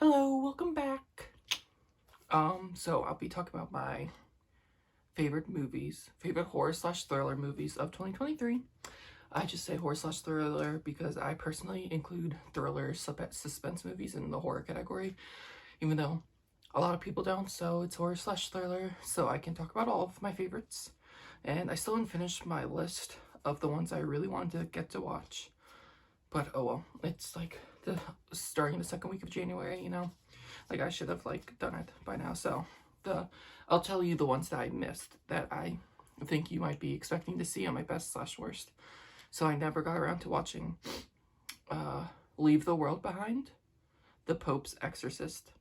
Hello, welcome back. So I'll be talking about my favorite horror slash thriller movies of 2023. I just say horror slash thriller because I personally include thriller suspense movies in the horror category, even though a lot of people don't. So it's horror slash thriller, so I can talk about all of my favorites. And I still haven't finished my list of the ones I really wanted to get to watch. But oh well, it's like the starting the second week of January, Like I should have done it by now. So I'll tell you the ones that I missed that I think you might be expecting to see on my best slash worst. So I never got around to watching Leave the World Behind, The Pope's Exorcist,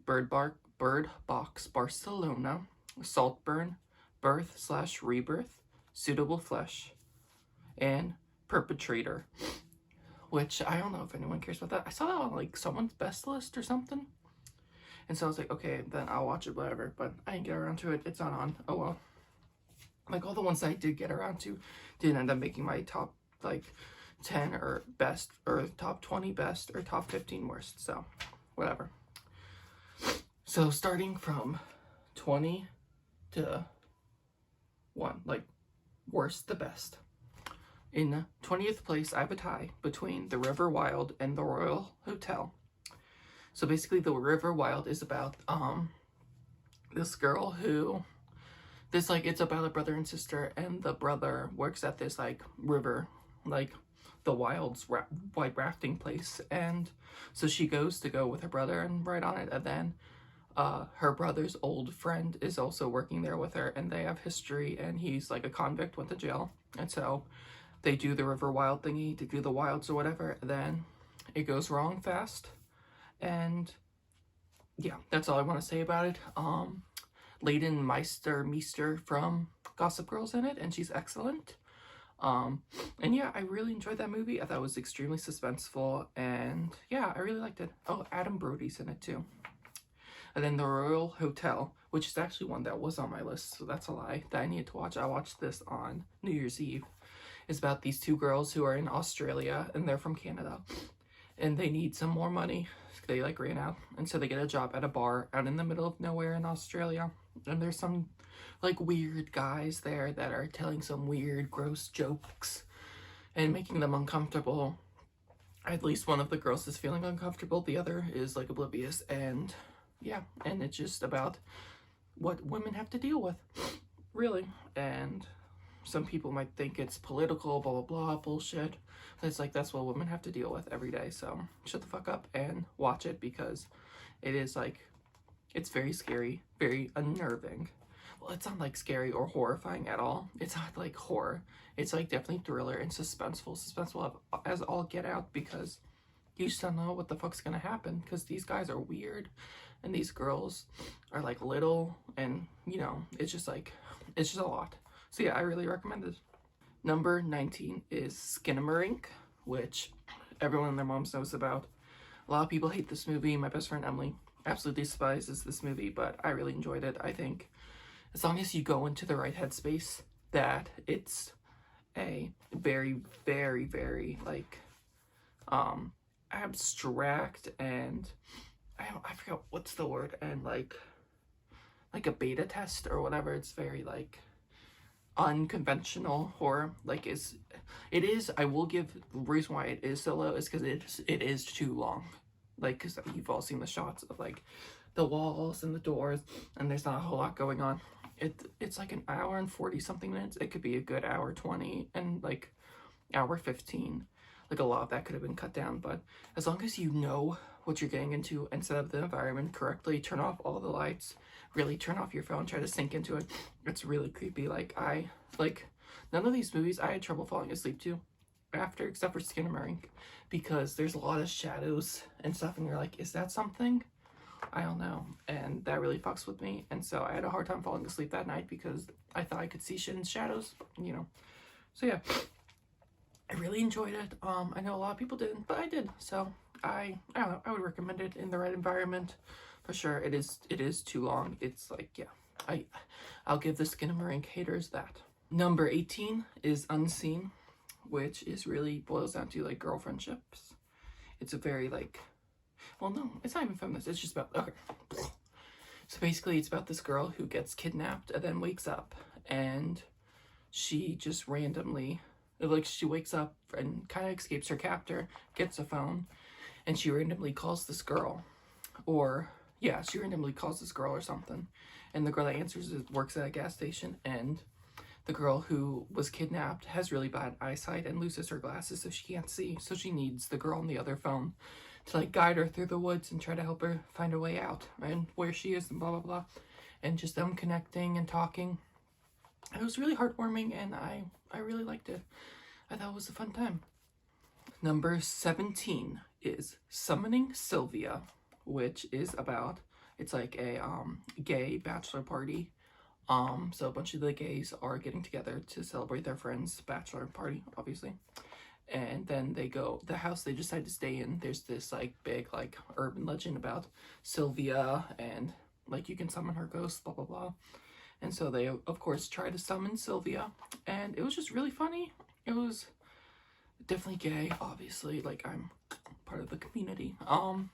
Bird Box Barcelona, Saltburn, Birth slash Rebirth, Suitable Flesh, and Perpetrator, which I don't know if anyone cares about that. I saw that on like someone's best list or something. And so I was like, okay, then I'll watch it, whatever. But I didn't get around to it. It's not on. Oh well. Like all the ones that I did get around to didn't end up making my top like 10 or best or top 20 best or top 15 worst. So whatever. So starting from 20 to 1, like worst to best. In 20th place, I have a tie between The River Wild and The Royal Hotel. So basically, The River Wild is about this girl who it's about a brother and sister, and the brother works at this like river, like the Wild's white rafting place, and so she goes to go with her brother and ride on it, and then her brother's old friend is also working there with her, and they have history, and he's like a convict, went to jail, and so they do the River Wild thingy to do the wilds or whatever, and then it goes wrong fast. And yeah, that's all I want to say about it. Leighton Meester from Gossip Girl's in it, and she's excellent. And yeah, I really enjoyed that movie. I thought it was extremely suspenseful, and yeah, I really liked it. Oh, Adam Brody's in it too. And then The Royal Hotel, which is actually one that was on my list, so that's a lie, that I needed to watch. I watched this on New Year's Eve. It's about these two girls who are in Australia, and they're from Canada, and they need some more money. They like ran out, and so they get a job at a bar out in the middle of nowhere in Australia, and there's some like weird guys there that are telling some weird gross jokes and making them uncomfortable. At least one of the girls is feeling uncomfortable, the other is like oblivious, and yeah, and it's just about what women have to deal with, really. And some people might think it's political, blah, blah, blah, bullshit. It's like, that's what women have to deal with every day. So shut the fuck up and watch it, because it is like, it's very scary, very unnerving. Well, it's not like scary or horrifying at all. It's not like horror. It's like definitely thriller and suspenseful as all get out, because you just don't know what the fuck's gonna happen, because these guys are weird and these girls are like little, and it's just a lot. So yeah, I really recommend it. Number 19 is Skinamarink, which everyone and their moms knows about. A lot of people hate this movie. My best friend Emily absolutely despises this movie, but I really enjoyed it. I think as long as you go into the right headspace, that it's a very, very, very like abstract, and I forgot what's the word, and like a beta test or whatever. It's very like unconventional horror. Like it is, I will give the reason why it is so low is because it is too long. Like, because you've all seen the shots of like the walls and the doors, and there's not a whole lot going on. It's like an hour and 40 something minutes. It could be a good hour 20 and like hour 15. Like a lot of that could have been cut down, but as long as you know what you're getting into and set up the environment correctly, turn off all the lights, really turn off your phone, try to sink into it. It's really creepy. Like none of these movies I had trouble falling asleep to after, except for Skinamarink, because there's a lot of shadows and stuff, and you're like, is that something? I don't know. And that really fucks with me. And so I had a hard time falling asleep that night because I thought I could see shit in shadows, So yeah, I really enjoyed it. I know a lot of people didn't, but I did. So I don't know, I would recommend it in the right environment for sure. It is too long. It's like, yeah, I'll give the Skinamarink haters that. Number 18 is Unseen, which is really boils down to like girl friendships. It's a very like Well, no, it's not even feminist. It's just about, okay. So basically, it's about this girl who gets kidnapped and then wakes up, and she just randomly, like, she wakes up and kind of escapes her captor, gets a phone, and she randomly calls this girl. Or, yeah, she randomly calls this girl or something. And the girl that answers works at a gas station, and the girl who was kidnapped has really bad eyesight and loses her glasses, so she can't see. So she needs the girl on the other phone to like guide her through the woods and try to help her find a way out and where she is and blah blah blah. And just them connecting and talking. It was really heartwarming, and I really liked it. I thought it was a fun time. Number 17 is Summoning Sylvia, which is about, it's like a gay bachelor party. So a bunch of the gays are getting together to celebrate their friend's bachelor party, obviously. And then they go, the house they decide to stay in, there's this like big like urban legend about Sylvia, and like you can summon her ghost, blah blah blah. And so they of course try to summon Sylvia, and it was just really funny. It was definitely gay, obviously, like I'm part of the community. And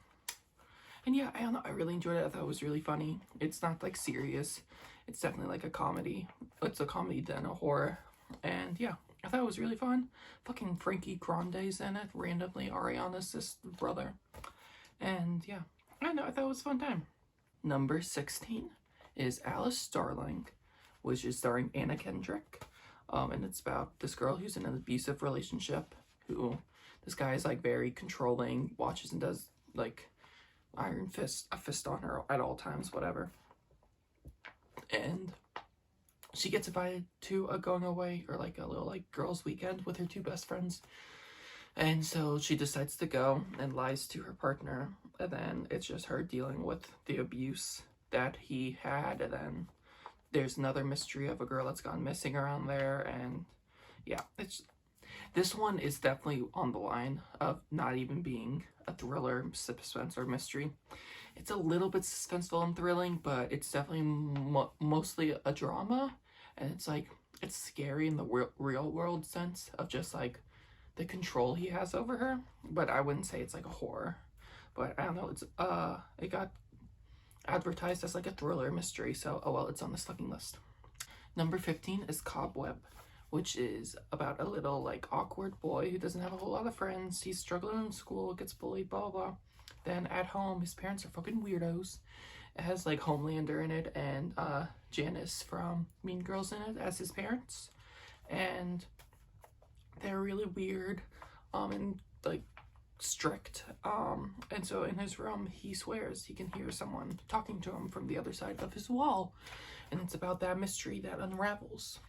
yeah, I don't know, I really enjoyed it. I thought it was really funny. It's not like serious. It's definitely like a comedy. It's a comedy then a horror. And yeah, I thought it was really fun. Fucking Frankie Grande's in it, randomly Ariana's brother. And yeah, I know, I thought it was a fun time. Number 16 is Alice Starling, which is starring Anna Kendrick. And it's about this girl who's in an abusive relationship, who this guy is like very controlling, watches and does like a fist on her at all times, whatever. And she gets invited to a going away, or like a little like girls' weekend with her two best friends. And so she decides to go and lies to her partner, and then it's just her dealing with the abuse that he had. And then there's another mystery of a girl that's gone missing around there. And yeah, this one is definitely on the line of not even being a thriller, suspense, or mystery. It's a little bit suspenseful and thrilling, but it's definitely mostly a drama. And it's like, it's scary in the real world sense of just like the control he has over her. But I wouldn't say it's like a horror. But I don't know, it got advertised as like a thriller mystery, so oh well, it's on this fucking list. Number 15 is Cobweb, which is about a little like awkward boy who doesn't have a whole lot of friends. He's struggling in school, gets bullied, blah blah blah. Then at home, his parents are fucking weirdos. It has like Homelander in it and Janice from Mean Girls in it as his parents, and they're really weird and like strict. And so in his room, he swears he can hear someone talking to him from the other side of his wall, and it's about that mystery that unravels.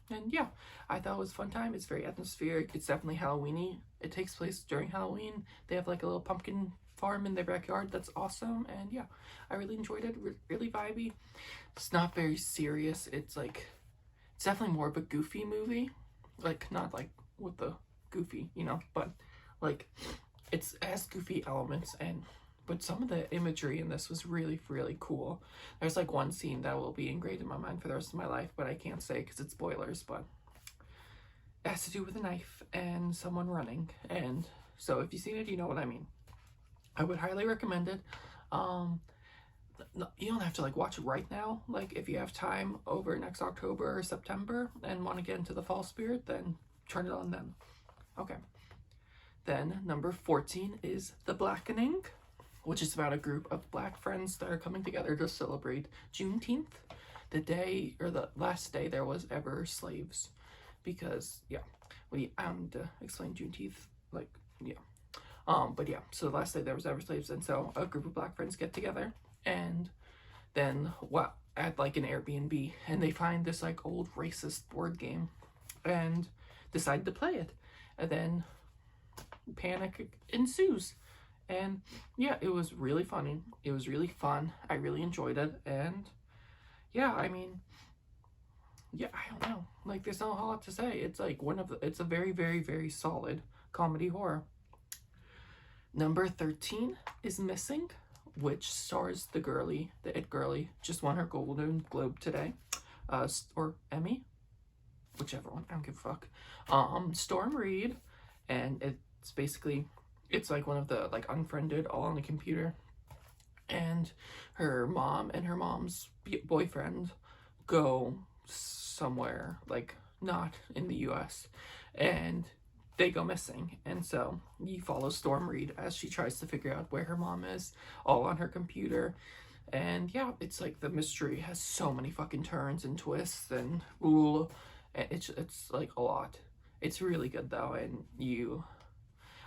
And yeah, I thought it was a fun time. It's very atmospheric. It's definitely Halloween-y. It takes place during Halloween. They have like a little pumpkin farm in their backyard. That's awesome. And yeah, I really enjoyed it. Really vibey. It's not very serious. It's like, it's definitely more of a goofy movie. Like, not like with the goofy, you know, but like it has goofy elements, but some of the imagery in this was really, really cool. There's like one scene that will be engraved in my mind for the rest of my life, but I can't say because it's spoilers, but it has to do with a knife and someone running. And so if you've seen it, you know what I mean. I would highly recommend it. You don't have to like watch it right now. Like if you have time over next October or September and want to get into the fall spirit, then turn it on then. Okay. Then number 14 is The Blackening, which is about a group of black friends that are coming together to celebrate Juneteenth, the day, or the last day there was ever slaves. Because, yeah, I don't need to explain Juneteenth, like, yeah. But yeah, so the last day there was ever slaves, and so a group of black friends get together, and then, at like an Airbnb, and they find this like old racist board game, and decide to play it, and then panic ensues. And yeah, it was really funny. It was really fun. I really enjoyed it. And yeah, I mean, yeah, I don't know. Like, there's not a whole lot to say. It's like it's a very, very, very solid comedy horror. Number 13 is Missing, which stars the it girly, just won her Golden Globe today, or Emmy, whichever one, I don't give a fuck. Storm Reid, and it's basically, it's like one of the like unfriended all on the computer, and her mom and her mom's boyfriend go somewhere like not in the US, and they go missing. And so you follow Storm Reed as she tries to figure out where her mom is, all on her computer. And yeah, it's like the mystery has so many fucking turns and twists and ooh, and it's like a lot. It's really good though, and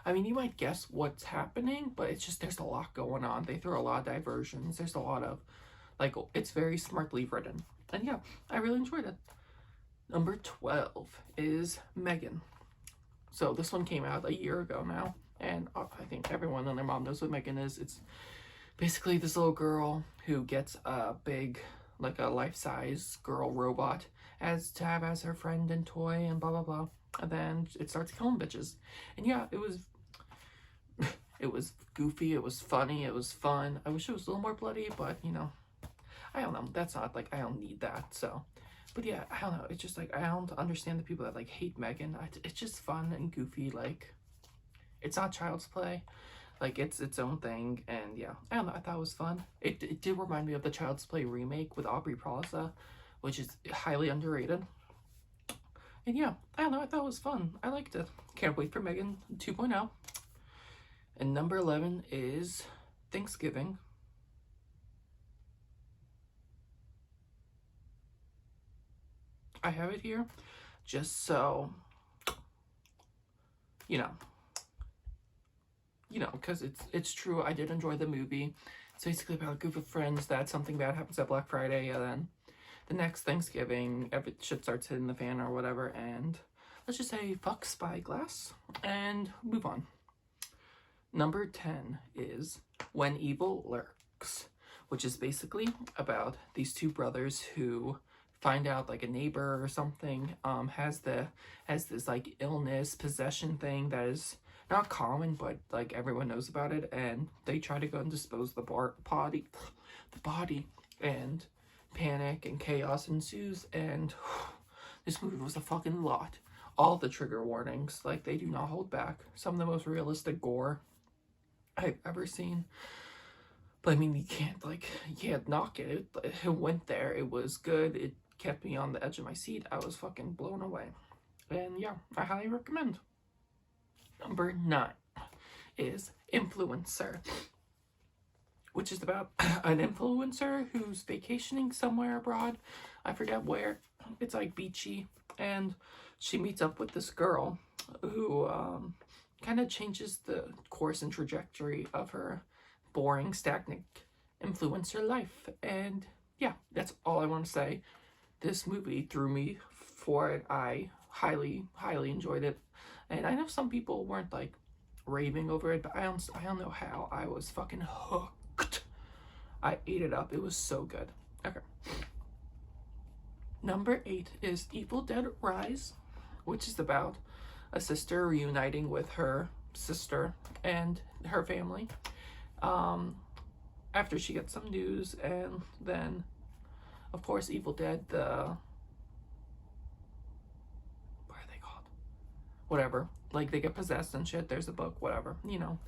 I mean, you might guess what's happening, but it's just there's a lot going on. They throw a lot of diversions. There's a lot of like it's very smartly written. And yeah, I really enjoyed it. Number 12 is Megan. So this one came out a year ago now, and I think everyone and their mom knows what Megan is. It's basically this little girl who gets a big, like a life-size girl robot as to have as her friend and toy and blah blah blah. And then it starts killing bitches. And yeah, it was goofy, it was funny, it was fun. I wish it was a little more bloody, but you know, I don't know. That's not like I don't need that. So, but yeah, I don't know. It's just like I don't understand the people that like hate Megan. It's just fun and goofy. Like, it's not child's play. Like it's its own thing. And yeah, I don't know. I thought it was fun. It did remind me of the Child's Play remake with Aubrey Plaza, which is highly underrated. And yeah, I don't know. I thought it was fun. I liked it. Can't wait for Megan 2.0. And number 11 is Thanksgiving. I have it here just so you know, because it's true. I did enjoy the movie. It's basically about a group of friends that something bad happens at Black Friday, and then the next Thanksgiving, every shit starts hitting the fan or whatever, and let's just say fuck Spyglass and move on. Number 10 is When Evil Lurks, which is basically about these two brothers who find out like a neighbor or something has this like illness possession thing that is not common, but like everyone knows about it, and they try to go and dispose the body, and panic and chaos ensues. And this movie was a fucking lot. All the trigger warnings, like, they do not hold back. Some of the most realistic gore I've ever seen. But I mean, you can't knock it. It went there. It was good. It kept me on the edge of my seat. I was fucking blown away. And yeah, I highly recommend. Number 9 is Influencer, which is about an influencer who's vacationing somewhere abroad. I forget where. It's like beachy. And she meets up with this girl who kind of changes the course and trajectory of her boring, stagnant influencer life. And yeah, that's all I want to say. This movie threw me for it. I highly, highly enjoyed it. And I know some people weren't like raving over it, but I don't know how. I was fucking hooked. I ate it up. It was so good. Okay. Number 8 is Evil Dead Rise, which is about a sister reuniting with her sister and her family after she gets some news. And then, of course, Evil Dead, what are they called? Whatever. Like, they get possessed and shit. There's a book, whatever. You know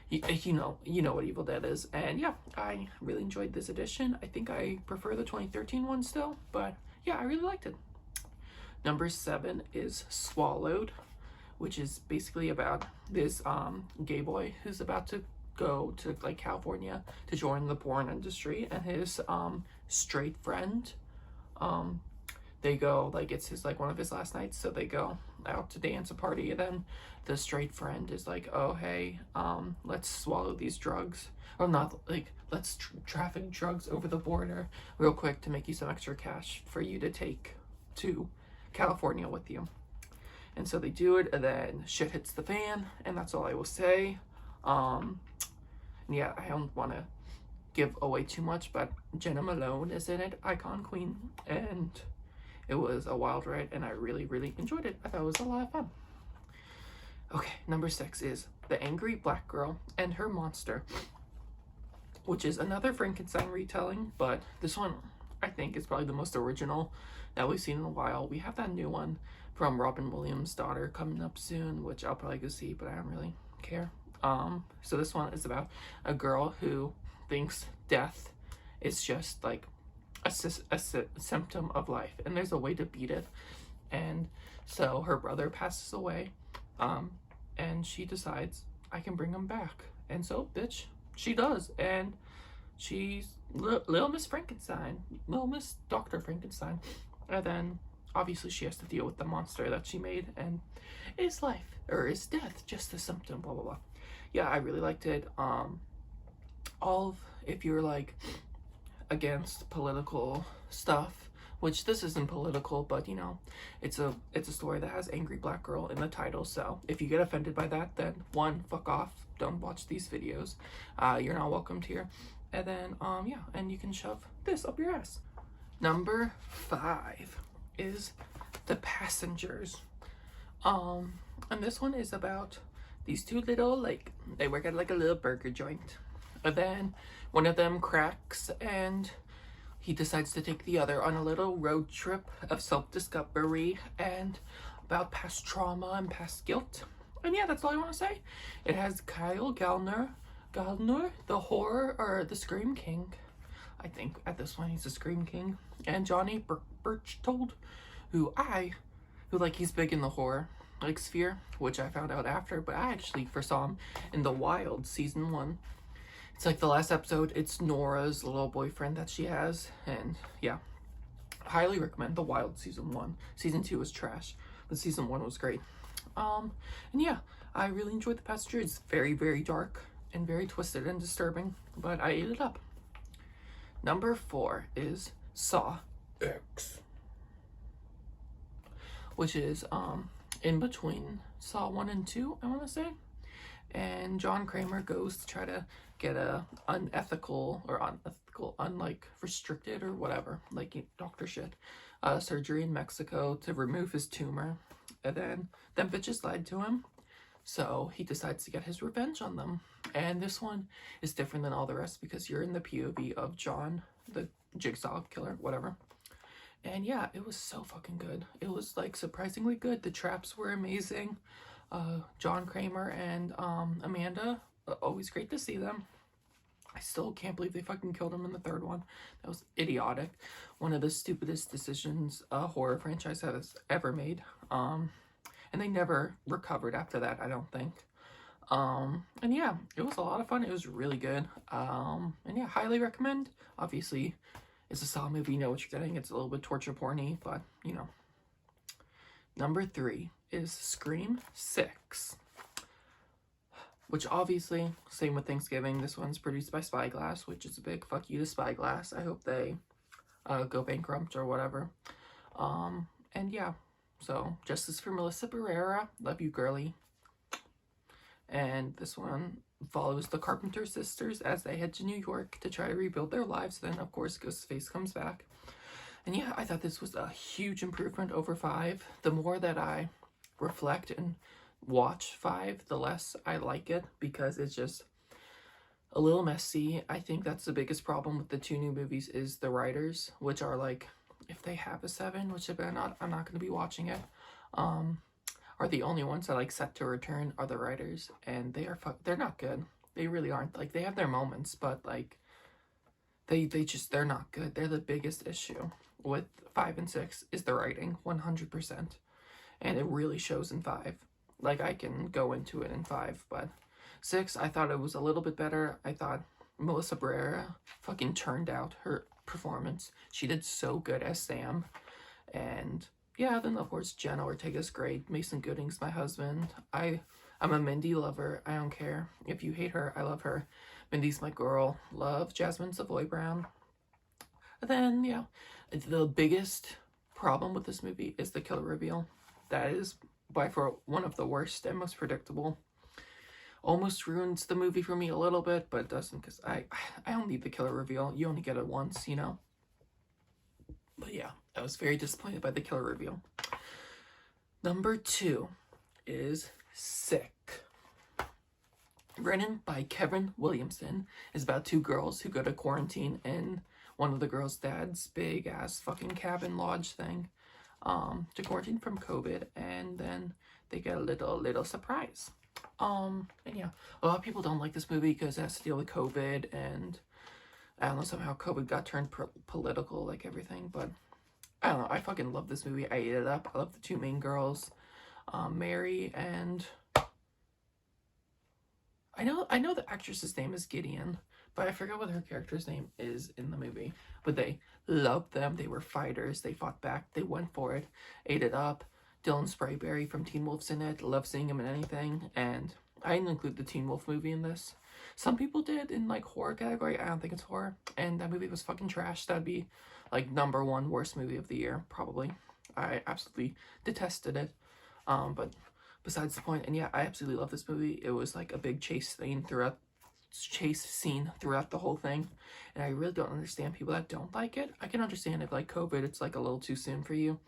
what Evil Dead is. And yeah, I really enjoyed this edition. I think I prefer the 2013 one still, but yeah, I really liked it. Number 7 is Swallowed, which is basically about this gay boy who's about to go to like California to join the porn industry, and his straight friend, they go, like, it's his like one of his last nights, so they go out to dance a party, and then the straight friend is like, oh hey, let's swallow these drugs, or not, like, let's traffic drugs over the border real quick to make you some extra cash for you to take to California with you. And so they do it, and then shit hits the fan, and that's all I will say. Yeah, I don't want to give away too much, but Jenna Malone is in it, icon queen, and it was a wild ride, and I really, really enjoyed it. I thought it was a lot of fun. Okay, number 6 is The Angry Black Girl and Her Monster, which is another Frankenstein retelling, but this one I think is probably the most original that we've seen in a while. We have that new one from Robin Williams' daughter coming up soon, which I'll probably go see, but I don't really care. So this one is about a girl who thinks death is just like a symptom of life, and there's a way to beat it. And so her brother passes away, and she decides, I can bring him back. And so, bitch, she does. And she's Little Miss Frankenstein, Little Miss Dr. Frankenstein. And then, obviously, she has to deal with the monster that she made. And is life, or is death, just a symptom, blah, blah, blah. Yeah, I really liked it. If you're, like, against political stuff, which this isn't political, but you know, it's a story that has angry black girl in the title. So if you get offended by that, then one, fuck off, don't watch these videos. You're not welcomed here. And then yeah, and you can shove this up your ass. Number 5 is The Passengers. And this one is about these two little, like, they work at like a little burger joint, and then one of them cracks and he decides to take the other on a little road trip of self-discovery and about past trauma and past guilt. And yeah, that's all I want to say. It has Kyle Gallner, the horror, or the Scream King. I think at this point he's the Scream King. And Johnny Berchtold, who like, he's big in the horror like sphere, which I found out after, but I actually first saw him in The Wild season 1. It's like the last episode, it's Nora's little boyfriend that she has, and yeah, highly recommend The Wild season 1. Season 2 was trash, but season 1 was great. And yeah, I really enjoyed The Passengers. It's very, very dark and very twisted and disturbing, but I ate it up. Number 4 is Saw X, which is in between Saw 1 and 2, I want to say. And John Kramer goes to try to get a unethical, unlike restricted or whatever, like doctor shit, surgery in Mexico to remove his tumor. And then them bitches lied to him, so he decides to get his revenge on them. And this one is different than all the rest because you're in the POV of John, the Jigsaw killer, whatever. And yeah, it was so fucking good. It was like surprisingly good. The traps were amazing. John Kramer and Amanda, always great to see them. I still can't believe they fucking killed him in the third one. That was idiotic. One of the stupidest decisions a horror franchise has ever made. And they never recovered after that, I don't think. And yeah, it was a lot of fun. It was really good. And yeah, highly recommend. Obviously, it's a Saw movie, you know what you're getting. It's a little bit torture porny, but you know. Number 3 is Scream 6, which obviously, same with Thanksgiving. This one's produced by Spyglass, which is a big fuck you to Spyglass. I hope they go bankrupt or whatever. And yeah, so justice for Melissa Barrera. Love you, girly. And this one follows the Carpenter sisters as they head to New York to try to rebuild their lives. Then, of course, Ghostface comes back. And yeah, I thought this was a huge improvement over 5. The more that I reflect and watch 5, the less I like it because it's just a little messy. I think that's the biggest problem with the 2 new movies is the writers, which are like, if they have a 7, which I'm not going to be watching it, are the only ones that like set to return are the writers, and they're not good. They really aren't. Like, they have their moments, but like they're not good. They're the biggest issue with 5 and 6 is the writing, 100%. And it really shows in 5. Like, I can go into it in 5, but 6, I thought it was a little bit better. I thought Melissa Barrera fucking turned out her performance. She did so good as Sam. And yeah, then of course Jenna Ortega's great. Mason Gooding's my husband. I'm a Mindy lover. I don't care if you hate her. I love her. Mindy's my girl. Love Jasmine Savoy Brown. And then yeah, the biggest problem with this movie is the killer reveal. That is by far one of the worst and most predictable. Almost ruins the movie for me a little bit, but it doesn't, because I don't need the killer reveal. You only get it once, you know? But yeah, I was very disappointed by the killer reveal. Number 2 is Sick. Written by Kevin Williamson. Is about 2 girls who go to quarantine in one of the girls' dad's big ass fucking cabin lodge thing to quarantine from COVID, and then they get a little surprise. And yeah, a lot of people don't like this movie because it has to deal with COVID, and I don't know, somehow COVID got turned political, like everything, but I don't know, I fucking love this movie. I ate it up. I love the two main girls, Mary, and I know the actress's name is Gideon, but I forgot what her character's name is in the movie. But they loved them. They were fighters. They fought back. They went for it. Ate it up. Dylan Sprayberry from Teen Wolf's in it. Love seeing him in anything. And I didn't include the Teen Wolf movie in this. Some people did in like horror category. I don't think it's horror. And that movie was fucking trash. That'd be like #1 worst movie of the year, probably. I absolutely detested it. But besides the point, and yeah, I absolutely love this movie. It was like a big chase scene throughout the whole thing, and I really don't understand people that don't like it. I can understand if like COVID, it's like a little too soon for you,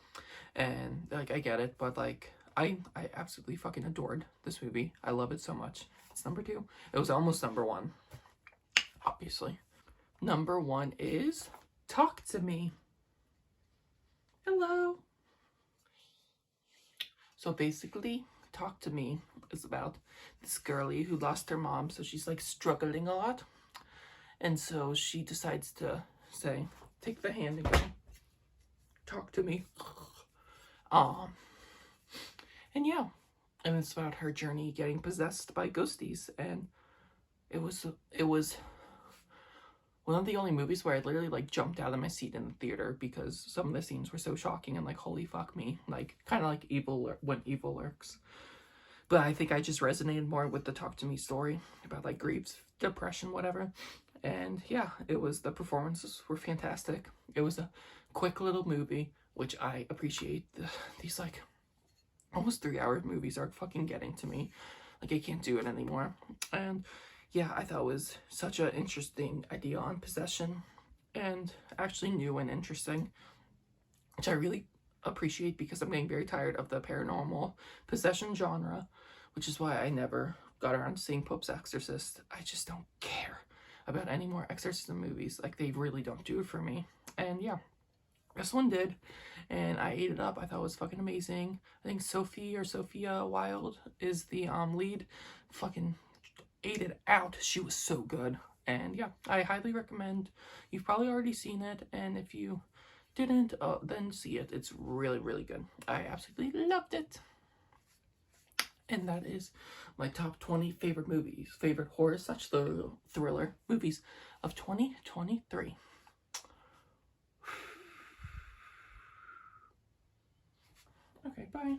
and like I get it, but like I absolutely fucking adored this movie. I love it so much. It's #2. It was almost #1, obviously. #1 is Talk to Me. Hello. So basically, Talk to Me is about this girlie who lost her mom, so she's like struggling a lot. And so she decides to say, take the hand and go, talk to me. And yeah, and it's about her journey getting possessed by ghosties. And it was one of the only movies where I literally like jumped out of my seat in the theater because some of the scenes were so shocking and like, holy fuck me, like kind of like When Evil Lurks. But I think I just resonated more with the Talk to Me story about like grief, depression, whatever. And yeah, the performances were fantastic. It was a quick little movie, which I appreciate. These like almost 3-hour movies are fucking getting to me. Like I can't do it anymore. And yeah, I thought it was such an interesting idea on possession, and actually new and interesting, which I really appreciate because I'm getting very tired of the paranormal possession genre, which is why I never got around to seeing Pope's Exorcist. I just don't care about any more exorcism movies. Like, they really don't do it for me. And yeah, this one did, and I ate it up. I thought it was fucking amazing. I think Sophia Wilde is the lead. Fucking ate it out. She was so good. And yeah, I highly recommend. You've probably already seen it, and if you didn't, then see it. It's really, really good. I absolutely loved it. And that is my top 20 favorite movies, favorite horror/thriller movies of 2023. Okay, bye.